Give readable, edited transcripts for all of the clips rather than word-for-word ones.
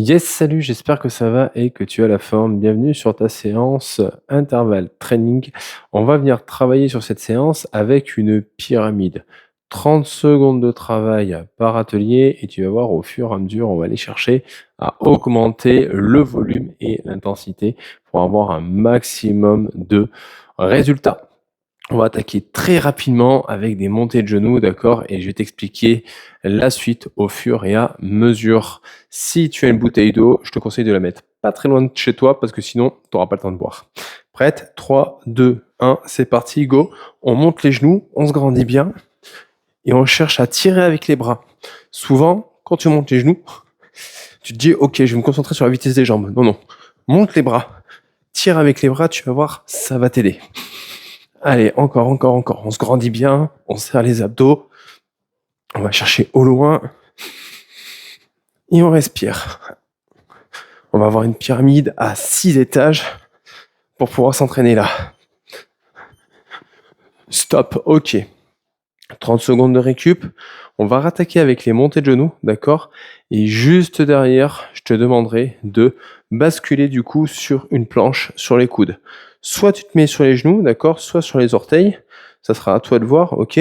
Yes, salut, j'espère que ça va et que tu as la forme. Bienvenue sur ta séance intervalle training. On va venir travailler sur cette séance avec une pyramide. 30 secondes de travail par atelier et tu vas voir au fur et à mesure, on va aller chercher à augmenter le volume et l'intensité pour avoir un maximum de résultats. On va attaquer très rapidement avec des montées de genoux, d'accord? Et je vais t'expliquer la suite au fur et à mesure. Si tu as une bouteille d'eau, je te conseille de la mettre pas très loin de chez toi parce que sinon, tu n'auras pas le temps de boire. Prête? 3, 2, 1, c'est parti, go. On monte les genoux, on se grandit bien et on cherche à tirer avec les bras. Souvent, quand tu montes les genoux, tu te dis, ok, je vais me concentrer sur la vitesse des jambes. Non, non. Monte les bras. Tire avec les bras, tu vas voir, ça va t'aider. Allez, encore. On se grandit bien, on serre les abdos. On va chercher au loin. Et on respire. On va avoir une pyramide à 6 étages pour pouvoir s'entraîner là. Stop, ok. 30 secondes de récup. On va rattaquer avec les montées de genoux, d'accord? Et juste derrière, je te demanderai de basculer du coup sur une planche sur les coudes. Soit tu te mets sur les genoux, d'accord? Soit sur les orteils. Ça sera à toi de voir, ok?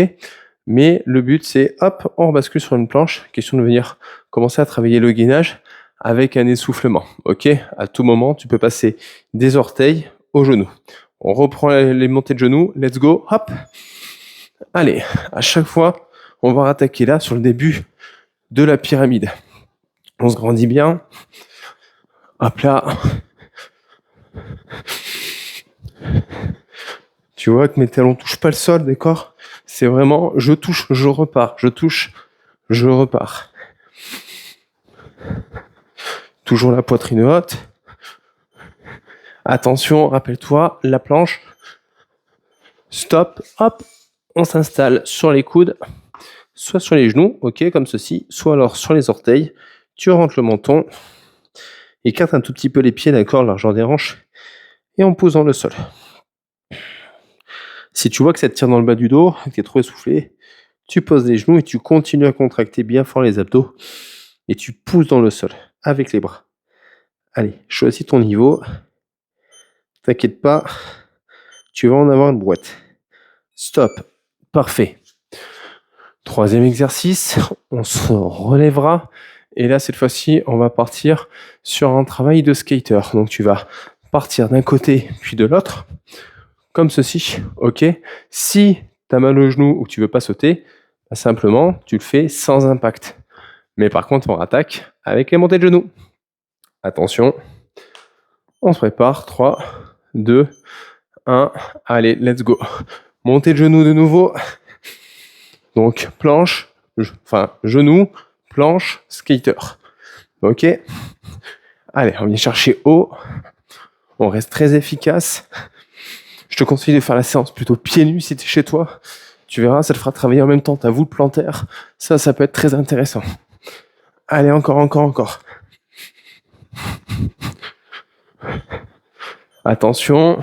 Mais le but, c'est hop, on bascule sur une planche. Question de venir commencer à travailler le gainage avec un essoufflement, ok? À tout moment, tu peux passer des orteils aux genoux. On reprend les montées de genoux. Let's go, hop! Allez, à chaque fois, on va rattaquer là sur le début de la pyramide. On se grandit bien. Hop là. Tu vois que mes talons touchent pas le sol, d'accord? C'est vraiment, je touche, je repars. Je touche, je repars. Toujours la poitrine haute. Attention, rappelle-toi, la planche. Stop, hop, on s'installe sur les coudes, soit sur les genoux, ok, comme ceci, soit alors sur les orteils. Tu rentres le menton, écarte un tout petit peu les pieds, d'accord, largeur des hanches, et on pose dans le sol. Si tu vois que ça te tire dans le bas du dos, que tu es trop essoufflé, tu poses les genoux et tu continues à contracter bien fort les abdos et tu pousses dans le sol avec les bras. Allez, choisis ton niveau. T'inquiète pas, tu vas en avoir une boîte. Stop. Parfait. Troisième exercice, on se relèvera. Et là, cette fois-ci, on va partir sur un travail de skater. Donc, tu vas partir d'un côté puis de l'autre, comme ceci, ok? Si tu as mal au genou ou que tu veux pas sauter, bah, simplement, tu le fais sans impact. Mais par contre, on rattaque avec les montées de genoux. Attention, on se prépare. 3, 2, 1. Allez, let's go. Montée de genoux de nouveau. Donc, planche, genou, planche, skater. Ok? Allez, on vient chercher haut. On reste très efficace. Je te conseille de faire la séance plutôt pieds nus si tu es chez toi. Tu verras, ça te fera travailler en même temps ta voûte plantaire. Ça peut être très intéressant. Allez, encore. Attention,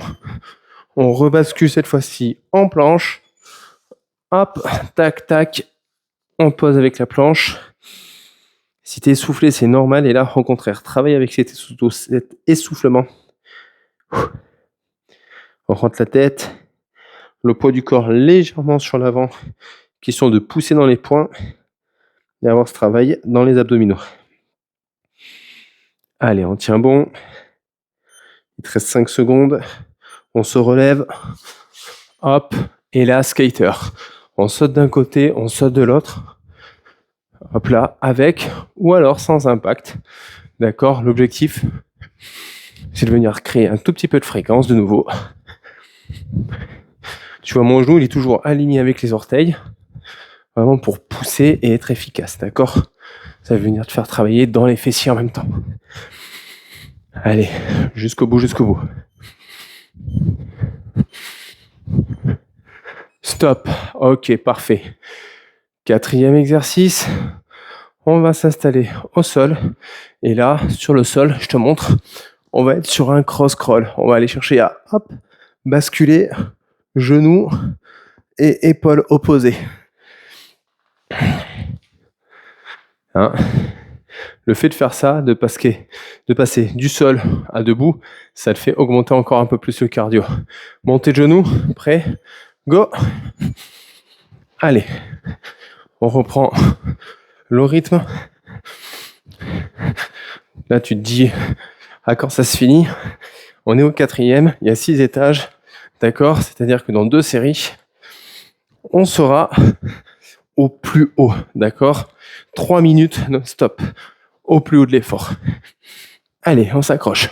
on rebascule cette fois-ci en planche. Hop, tac, on pose avec la planche. Si tu es essoufflé, c'est normal. Et là, au contraire, travaille avec cet essoufflement. On rentre la tête, le poids du corps légèrement sur l'avant. Question de pousser dans les poings et avoir ce travail dans les abdominaux. Allez, on tient bon. Il te reste 5 secondes. On se relève. Hop, et là, skater. On saute d'un côté, on saute de l'autre. Hop là, avec ou alors sans impact. D'accord? L'objectif, c'est de venir créer un tout petit peu de fréquence de nouveau. Tu vois, mon genou, il est toujours aligné avec les orteils. Vraiment pour pousser et être efficace, d'accord? Ça va venir te faire travailler dans les fessiers en même temps. Allez, jusqu'au bout. Stop. Ok, parfait. 4e exercice. On va s'installer au sol. Et là, sur le sol, je te montre, on va être sur un cross-crawl. On va aller chercher à, hop, basculer, genoux et épaules opposées. Hein? le fait de faire ça, de passer du sol à debout, ça te fait augmenter encore un peu plus le cardio. Montée de genoux, prêt, go. Allez, on reprend le rythme. Là, tu te dis à quand ça se finit. On est au 4e, il y a 6 étages, d'accord? C'est-à-dire que dans 2 séries, on sera au plus haut, d'accord? 3 minutes non-stop, au plus haut de l'effort. Allez, on s'accroche.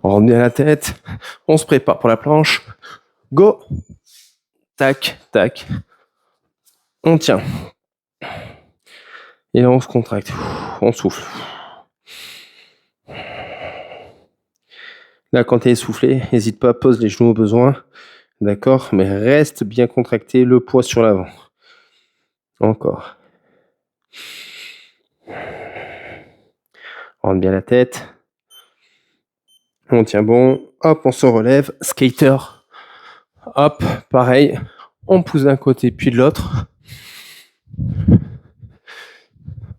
On rentre bien la tête, on se prépare pour la planche. Go! Tac, tac. On tient. Et là, on se contracte. On souffle. Là, quand tu es essoufflé, n'hésite pas, pose les genoux au besoin. D'accord? Mais reste bien contracté, le poids sur l'avant. Encore. On rentre bien la tête. On tient bon. Hop, on se relève. Skater. Hop, pareil. On pousse d'un côté puis de l'autre.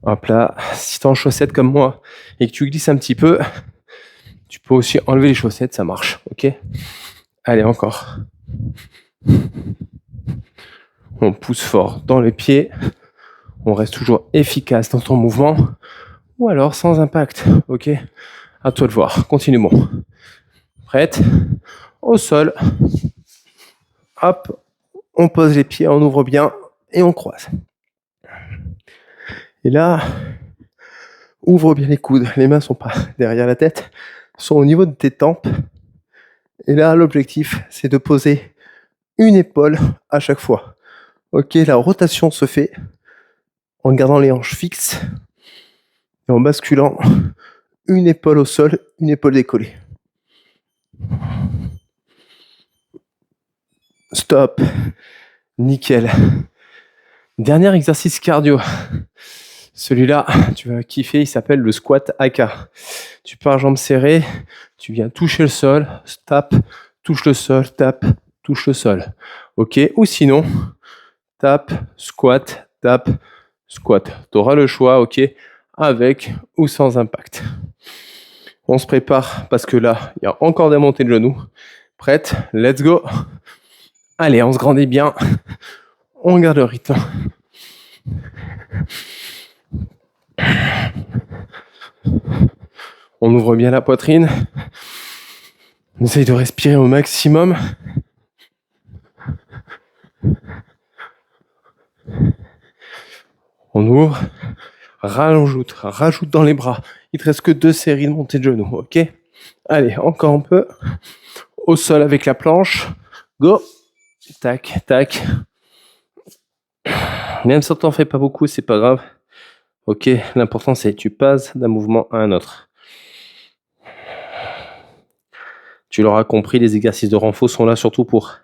Hop là. Si t'es en chaussettes comme moi et que tu glisses un petit peu, tu peux aussi enlever les chaussettes, ça marche. Ok? Allez, encore. On pousse fort dans les pieds. On reste toujours efficace dans ton mouvement. Ou alors sans impact. Ok? À toi de voir. Continue bon. Prête? Au sol. Hop. On pose les pieds, on ouvre bien et on croise. Et là, ouvre bien les coudes. Les mains sont pas derrière la tête, sont au niveau de tes tempes. Et là, l'objectif, c'est de poser une épaule à chaque fois. Ok, la rotation se fait en gardant les hanches fixes et en basculant une épaule au sol, une épaule décollée. Stop. Nickel. Dernier exercice cardio. Celui-là, tu vas kiffer, il s'appelle le squat AK. Tu pars jambes serrées, tu viens toucher le sol, tape, touche le sol, tape, touche le sol. Ok? Ou sinon, tape, squat, tape, squat. Tu auras le choix, ok? Avec ou sans impact. On se prépare parce que là, il y a encore des montées de genoux. Prête? Let's go! Allez, on se grandit bien. On garde le rythme. On ouvre bien la poitrine. On essaye de respirer au maximum. On ouvre. Rajoute dans les bras. Il te reste que 2 séries de montées de genoux, ok? Allez, encore un peu. Au sol avec la planche. Go! Tac, tac. Même si t'en fais pas beaucoup, c'est pas grave. Ok, l'important c'est que tu passes d'un mouvement à un autre. Tu l'auras compris, les exercices de renfort sont là surtout pour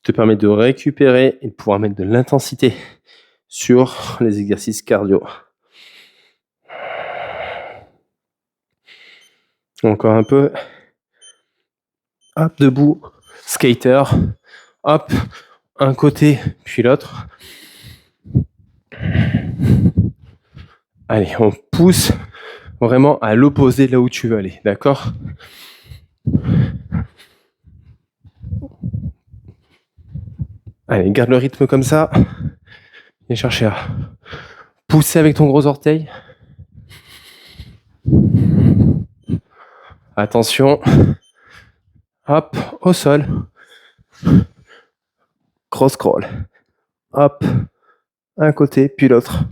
te permettre de récupérer et de pouvoir mettre de l'intensité sur les exercices cardio. Encore un peu. Hop, debout. Skater. Hop, un côté puis l'autre. Allez, on pousse vraiment à l'opposé de là où tu veux aller, d'accord? Allez, garde le rythme comme ça. Et chercher à pousser avec ton gros orteil. Attention. Hop, au sol. Cross crawl. Hop, un côté puis l'autre.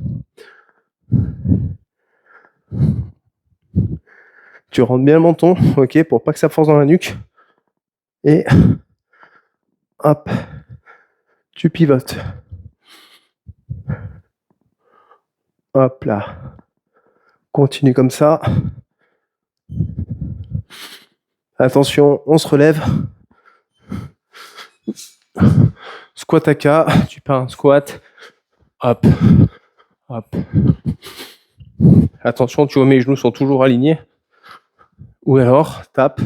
Tu rentres bien le menton, ok, pour pas que ça force dans la nuque. Et hop, tu pivotes. Hop là. Continue comme ça. Attention, on se relève. Squat AK, tu pars un squat. Hop, hop. Attention, tu vois, mes genoux sont toujours alignés. Ou alors, tape,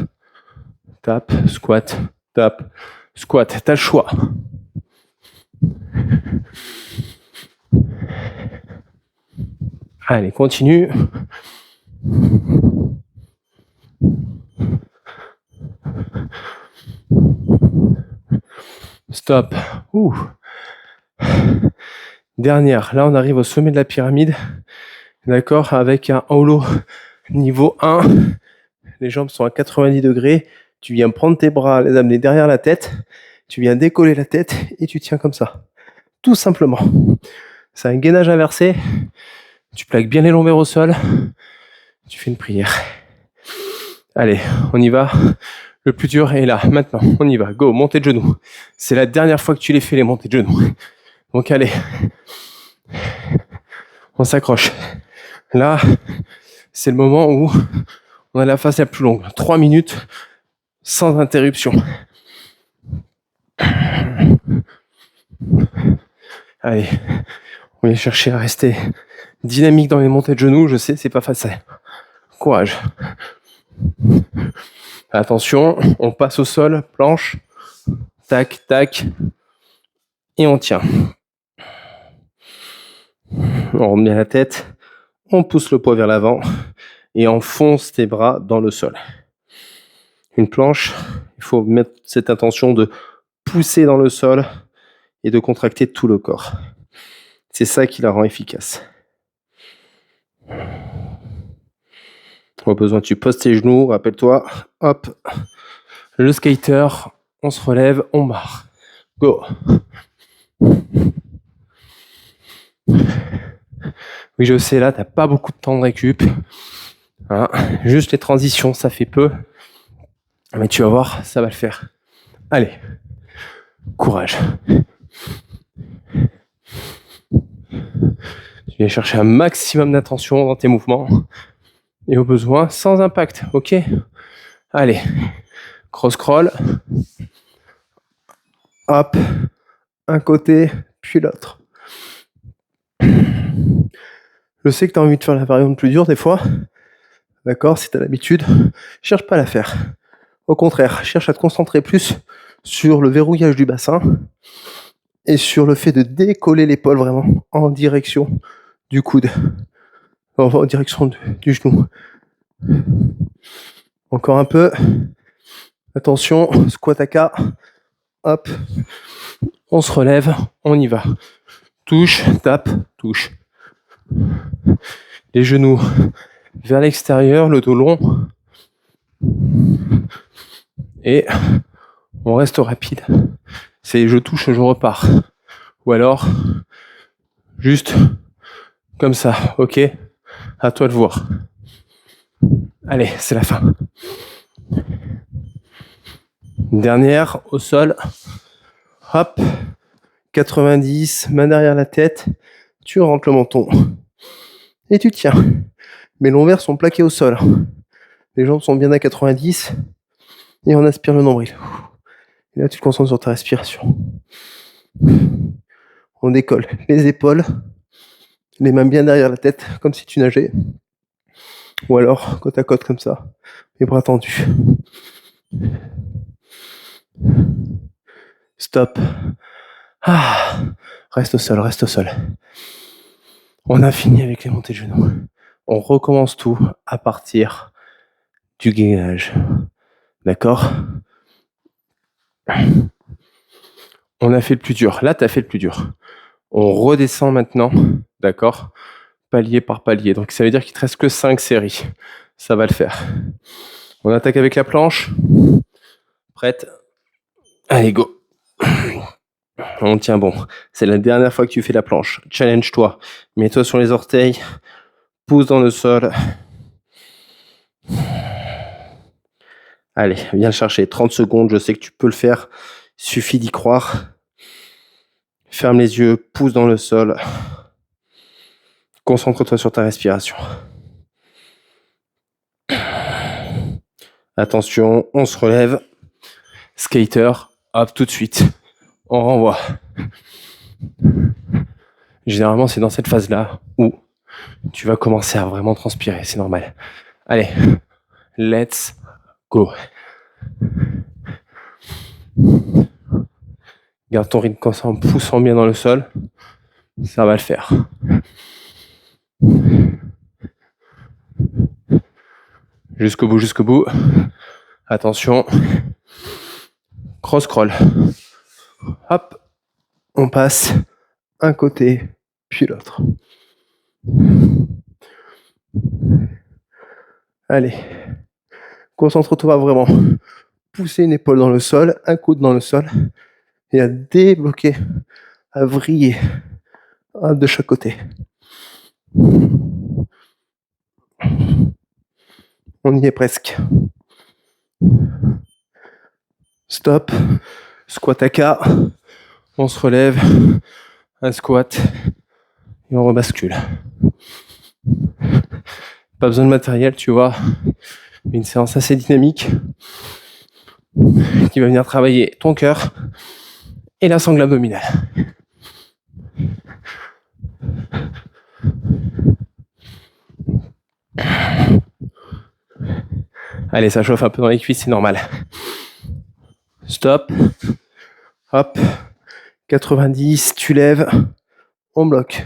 tape, squat, tape, squat. T'as le choix. Allez, continue. Stop. Ouh. Dernière. Là, on arrive au sommet de la pyramide. D'accord, avec un holo niveau 1. Les jambes sont à 90 degrés. Tu viens prendre tes bras, les amener derrière la tête. Tu viens décoller la tête et tu tiens comme ça. Tout simplement. C'est un gainage inversé. Tu plaques bien les lombaires au sol. Tu fais une prière. Allez, on y va. Le plus dur est là. Maintenant, on y va. Go, montée de genoux. C'est la dernière fois que tu les fais, les montées de genoux. Donc allez. On s'accroche. Là, c'est le moment où on a la phase la plus longue. 3 minutes sans interruption. Allez, on va chercher à rester dynamique dans les montées de genoux. Je sais, c'est pas facile. Courage. Attention, on passe au sol, planche. Tac, tac. Et on tient. On remet la tête. On pousse le poids vers l'avant. Et on fonce tes bras dans le sol. Une planche, il faut mettre cette intention de pousser dans le sol et de contracter tout le corps. C'est ça qui la rend efficace. Au besoin, tu poses tes genoux, rappelle-toi, hop, le skater, on se relève, on barre. Go. Oui, je sais, là, t'as pas beaucoup de temps de récup. Hein, juste les transitions, ça fait peu. Mais tu vas voir, ça va le faire. Allez, courage. Tu viens chercher un maximum d'attention dans tes mouvements. Et au besoin, sans impact, ok? Allez, cross-crawl. Hop, un côté, puis l'autre. Je sais que tu as envie de faire la variante plus dure des fois. D'accord? Si tu as l'habitude, cherche pas à la faire. Au contraire, cherche à te concentrer plus sur le verrouillage du bassin et sur le fait de décoller l'épaule vraiment en direction du coude, en direction du genou. Encore un peu. Attention, squat à K. Hop. On se relève, on y va. Touche, tape, touche. Les genoux vers l'extérieur, le dos long. Et on reste rapide. C'est je touche, je repars. Ou alors, juste comme ça, ok? À toi de voir. Allez, c'est la fin. Dernière, au sol. Hop. 90, main derrière la tête. Tu rentres le menton. Et tu tiens. Mes lombaires sont plaqués au sol. Les jambes sont bien à 90. Et on aspire le nombril. Et là, tu te concentres sur ta respiration. On décolle les épaules. Les mains bien derrière la tête, comme si tu nageais. Ou alors, côte à côte, comme ça. Les bras tendus. Stop. Ah, reste au sol, reste au sol. On a fini avec les montées de genoux. On recommence tout à partir du gainage. D'accord? On a fait le plus dur. Là, tu as fait le plus dur. On redescend maintenant. D'accord? Palier par palier. Donc, ça veut dire qu'il te reste que 5 séries. Ça va le faire. On attaque avec la planche. Prête? Allez, go. On tient bon. C'est la dernière fois que tu fais la planche. Challenge-toi. Mets-toi sur les orteils. Pousse dans le sol. Allez, viens le chercher. 30 secondes, je sais que tu peux le faire. Il suffit d'y croire. Ferme les yeux, pousse dans le sol. Concentre-toi sur ta respiration. Attention, on se relève. Skater, hop, tout de suite. On renvoie. Généralement, c'est dans cette phase-là où tu vas commencer à vraiment transpirer. C'est normal. Allez, let's go. Garde ton rythme en poussant bien dans le sol. Ça va le faire. Jusqu'au bout, jusqu'au bout. Attention. Cross crawl. Hop. On passe un côté, puis l'autre. Allez. Concentre-toi vraiment. Pousser une épaule dans le sol, un coude dans le sol, et à débloquer, à vriller de chaque côté. On y est presque. Stop. Squat AK. On se relève. Un squat. Et on rebascule. Pas besoin de matériel, tu vois. Mais une séance assez dynamique qui va venir travailler ton cœur et la sangle abdominale. Allez, ça chauffe un peu dans les cuisses, c'est normal. Stop. Hop. 90, tu lèves. On bloque.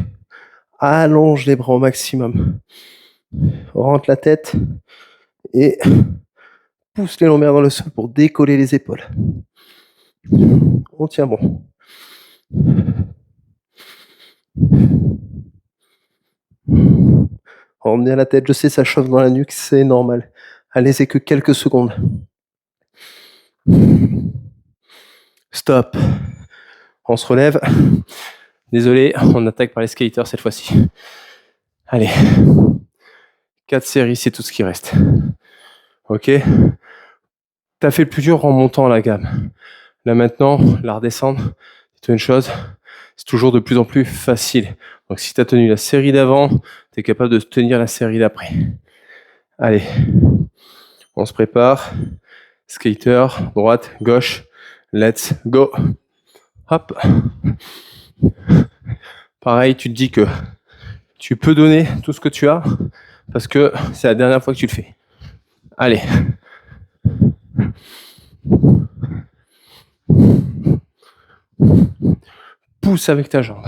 Allonge les bras au maximum. Rentre la tête et pousse les lombaires dans le sol pour décoller les épaules. On tient bon. On remet à la tête, je sais, ça chauffe dans la nuque, c'est normal. Allez, c'est que quelques secondes. Stop. On se relève. Désolé, on attaque par les skaters cette fois-ci. Allez. 4 séries, c'est tout ce qui reste. Ok. T'as fait le plus dur en montant la gamme. Là maintenant, la redescendre, c'est une chose, c'est toujours de plus en plus facile. Donc si tu as tenu la série d'avant, tu es capable de tenir la série d'après. Allez, on se prépare. Skater, droite, gauche, let's go. Hop. Pareil, tu te dis que tu peux donner tout ce que tu as parce que c'est la dernière fois que tu le fais. Allez. Pousse avec ta jambe.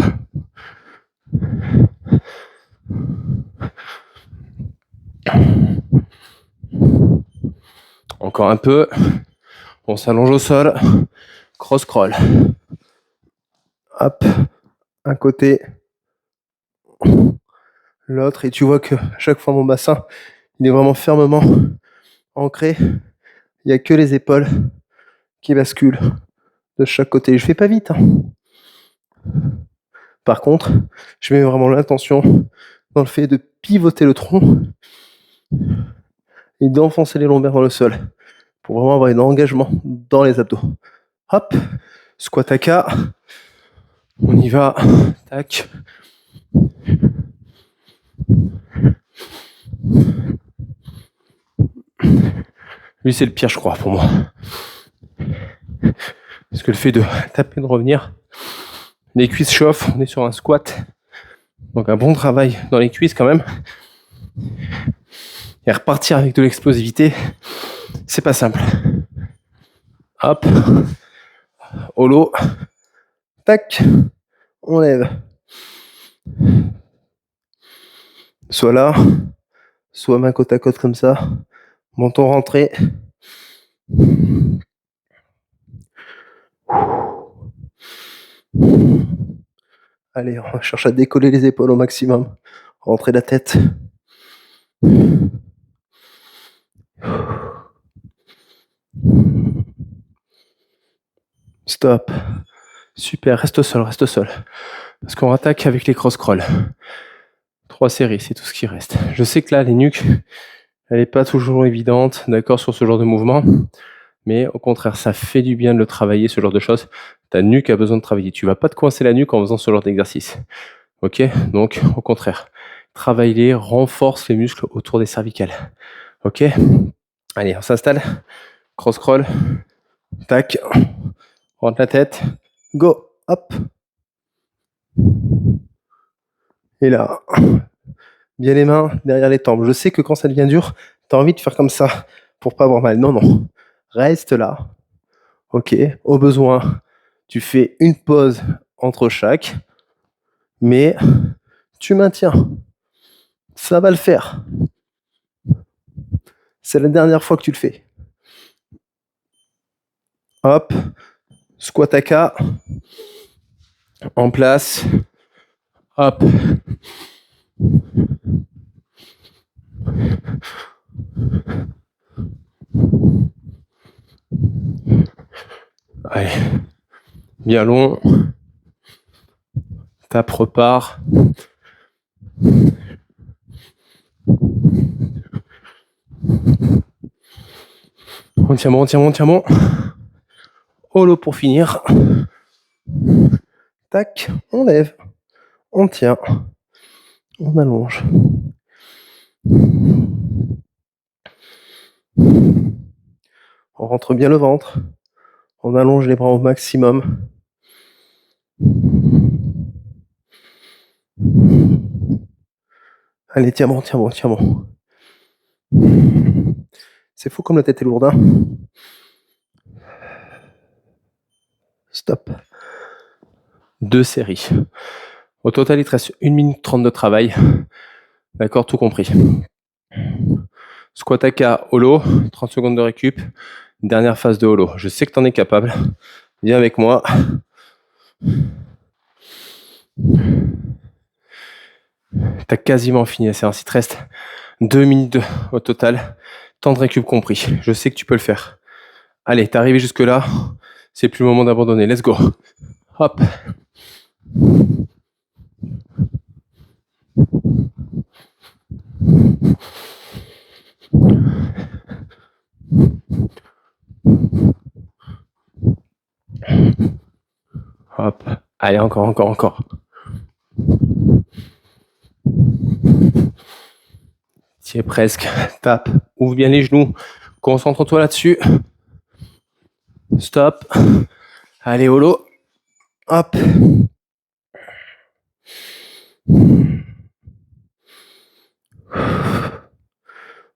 Encore un peu. On s'allonge au sol. Cross crawl. Hop. Un côté. L'autre. Et tu vois que à chaque fois mon bassin, il est vraiment fermement ancré. Il n'y a que les épaules qui basculent de chaque côté. Je fais pas vite. Par contre, je mets vraiment l'intention dans le fait de pivoter le tronc et d'enfoncer les lombaires dans le sol pour vraiment avoir un engagement dans les abdos. Hop, squat AK. On y va. Tac. Lui, c'est le pire, je crois, pour moi. Parce que le fait de taper, de revenir, les cuisses chauffent, on est sur un squat. Donc un bon travail dans les cuisses quand même. Et repartir avec de l'explosivité, c'est pas simple. Hop. Holo. Tac. On lève. Soit là, soit main côte à côte comme ça. Menton rentré. Allez, on cherche à décoller les épaules au maximum. Rentrer la tête. Stop. Super, reste au sol, reste au sol. Parce qu'on attaque avec les cross crawl. 3 séries, c'est tout ce qui reste. Je sais que là, les nuques, elle n'est pas toujours évidente, d'accord, sur ce genre de mouvement. Mais au contraire, ça fait du bien de le travailler, ce genre de choses. Ta nuque a besoin de travailler. Tu vas pas te coincer la nuque en faisant ce genre d'exercice. Ok? Donc, au contraire, travaille-les, renforce les muscles autour des cervicales. Ok? Allez, on s'installe. Cross crawl. Tac. Rentre la tête. Go. Hop. Et là, bien les mains derrière les tempes. Je sais que quand ça devient dur, tu as envie de faire comme ça pour pas avoir mal. Non, non. Reste là. Ok. Au besoin, tu fais une pause entre chaque, mais tu maintiens. Ça va le faire. C'est la dernière fois que tu le fais. Hop. Squat à K. En place. Hop. Allez. Bien long. Tape, repart. On tient bon, on tient bon, on tient bon. Holo pour finir. Tac, on lève. On tient. On allonge. On rentre bien le ventre. On allonge les bras au maximum. Allez, tiens bon, tiens bon, tiens bon. C'est fou comme la tête est lourde, hein. Stop. 2 séries. Au total, il te reste 1 minute 30 de travail. D'accord, tout compris. Squat à K, holo, 30 secondes de récup. Dernière phase de holo. Je sais que tu en es capable. Viens avec moi. T'as quasiment fini la séance. Il te reste 2 minutes au total. Temps de récup compris. Je sais que tu peux le faire. Allez, t'es arrivé jusque là. C'est plus le moment d'abandonner. Let's go. Hop. Hop. Allez, encore. Tu es presque. Tape. Ouvre bien les genoux. Concentre-toi là-dessus. Stop. Allez, holo. Hop.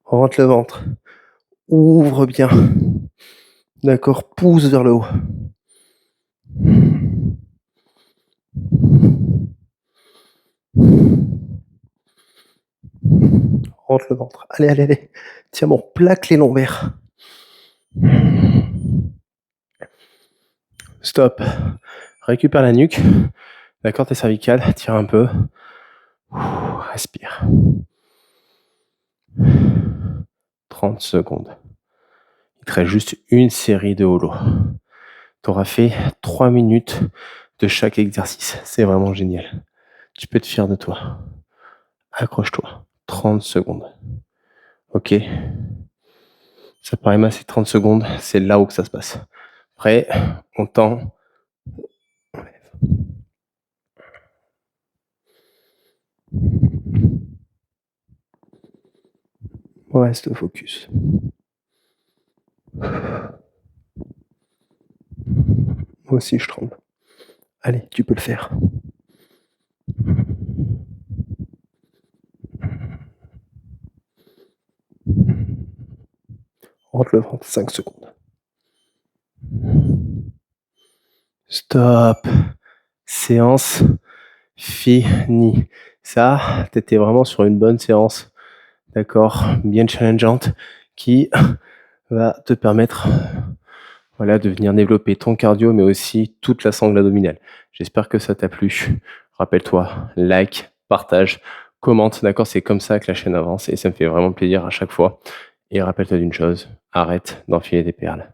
On rentre le ventre. Ouvre bien. D'accord, pousse vers le haut. Rentre le ventre. Allez. Tiens bon, plaque les lombaires. Stop. Récupère la nuque. D'accord, tes cervicales. Tire un peu. Respire. 30 secondes. Il te reste juste une série de holo. Tu auras fait 3 minutes de chaque exercice. C'est vraiment génial. Tu peux être fier de toi. Accroche-toi. 30 secondes. Ok. Ça paraît massé 30 secondes. C'est là où que ça se passe. Prêt, on tend. On lève. On reste focus. Moi aussi, je tremble. Allez, tu peux le faire. Rentre le ventre, 5 secondes. Stop. Séance finie. Ça, t'étais vraiment sur une bonne séance. D'accord, bien challengeante, qui va te permettre de venir développer ton cardio, mais aussi toute la sangle abdominale. J'espère que ça t'a plu. Rappelle-toi, like, partage, commente, d'accord, c'est comme ça que la chaîne avance et ça me fait vraiment plaisir à chaque fois. Et rappelle-toi d'une chose, arrête d'enfiler des perles.